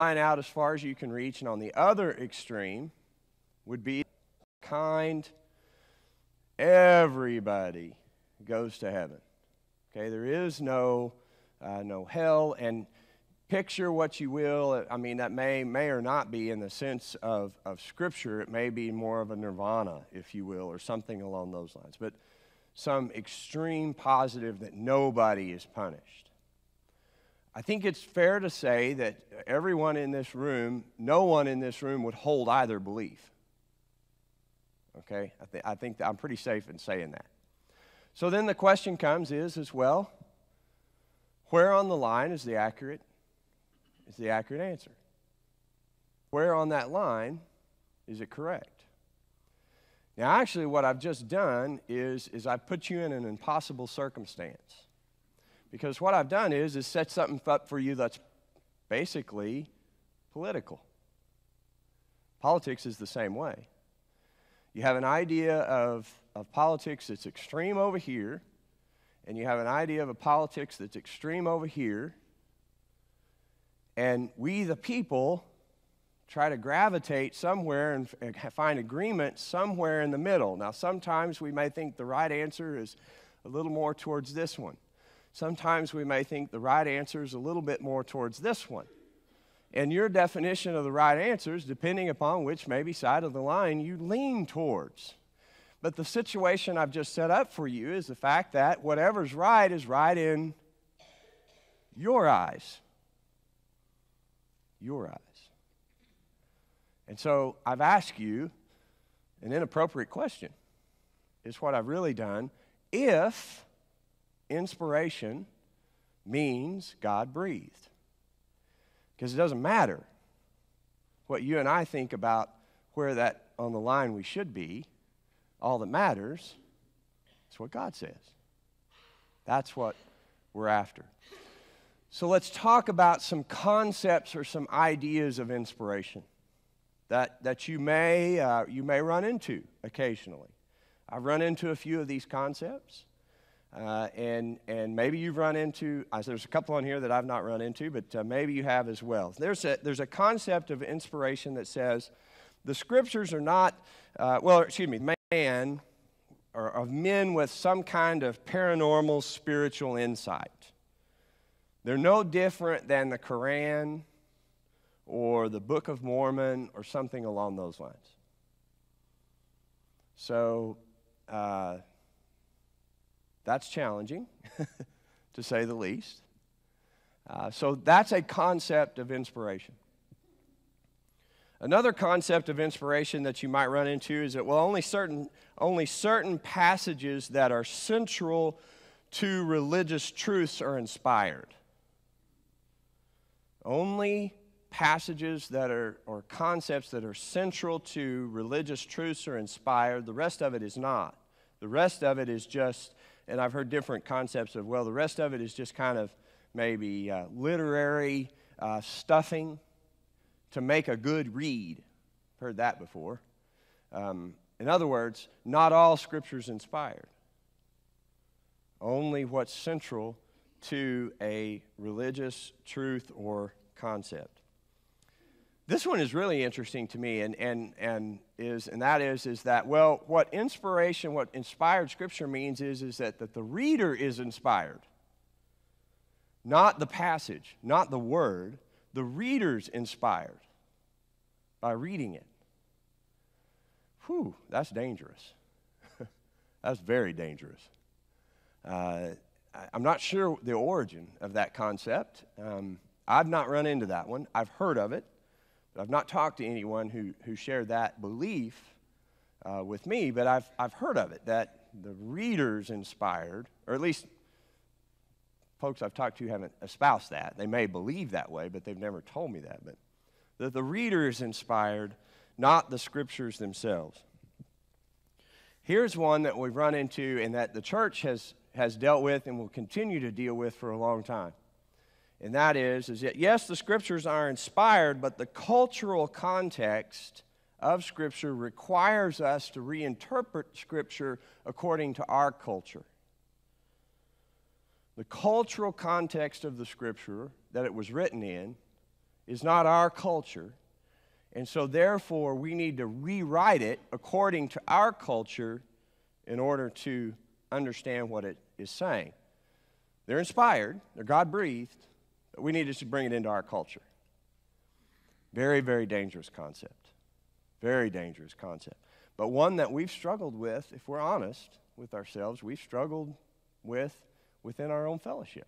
line out as far as you can reach, and on the other extreme would be kind. Everybody goes to heaven. Okay, there is no hell, and picture what you will. I mean, that may or not be in the sense of Scripture. It may be more of a nirvana, if you will, or something along those lines. But some extreme positive that nobody is punished. I think it's fair to say that everyone in this room, no one in this room would hold either belief. Okay, I think that I'm pretty safe in saying that. So then the question comes is well, where on the line is the accurate answer? Where on that line is it correct? Now, actually, what I've just done is I've put you in an impossible circumstance. Because what I've done is set something up for you that's basically political. Politics is the same way. You have an idea of politics that's extreme over here, and you have an idea of a politics that's extreme over here, and we, the people, try to gravitate somewhere and find agreement somewhere in the middle. Now, sometimes we may think the right answer is a little more towards this one. Sometimes we may think the right answer is a little bit more towards this one. And your definition of the right answer is depending upon which maybe side of the line you lean towards. But the situation I've just set up for you is the fact that whatever's right is right in your eyes. Your eyes. And so I've asked you an inappropriate question. Is what I've really done. If inspiration means God breathed. Because it doesn't matter what you and I think about where that on the line we should be. All that matters is what God says. That's what we're after. So let's talk about some concepts or some ideas of inspiration that you may run into occasionally. I've run into a few of these concepts. And maybe you've run into, there's a couple on here that I've not run into, but maybe you have as well. There's a concept of inspiration that says the Scriptures are not, man, or of men with some kind of paranormal spiritual insight. They're no different than the Quran or the Book of Mormon or something along those lines. So, that's challenging, to say the least. So that's a concept of inspiration. Another concept of inspiration that you might run into is that, only certain passages that are central to religious truths are inspired. Only passages that are, or concepts that are central to religious truths are inspired. The rest of it is not. The rest of it is just, and I've heard different concepts of, the rest of it is just kind of maybe literary stuffing to make a good read. I've heard that before. In other words, not all Scripture is inspired. Only what's central to a religious truth or concept. This one is really interesting to me, and that is that what inspired Scripture means is that the reader is inspired, not the passage, not the word. The reader's inspired by reading it. Whew, that's dangerous. That's very dangerous. I'm not sure the origin of that concept. I've not run into that one. I've heard of it. But I've not talked to anyone who shared that belief with me, but I've heard of it, that the reader's inspired, or at least folks I've talked to haven't espoused that. They may believe that way, but they've never told me that. But that the reader is inspired, not the Scriptures themselves. Here's one that we've run into and that the church has dealt with and will continue to deal with for a long time. And that is that, yes, the Scriptures are inspired, but the cultural context of Scripture requires us to reinterpret Scripture according to our culture. The cultural context of the Scripture that it was written in is not our culture. And so therefore, we need to rewrite it according to our culture in order to understand what it is saying. They're inspired, they're God-breathed, but we need to bring it into our culture. Very, very dangerous concept. Very dangerous concept. But one that we've struggled with, if we're honest with ourselves, we've struggled with within our own fellowship.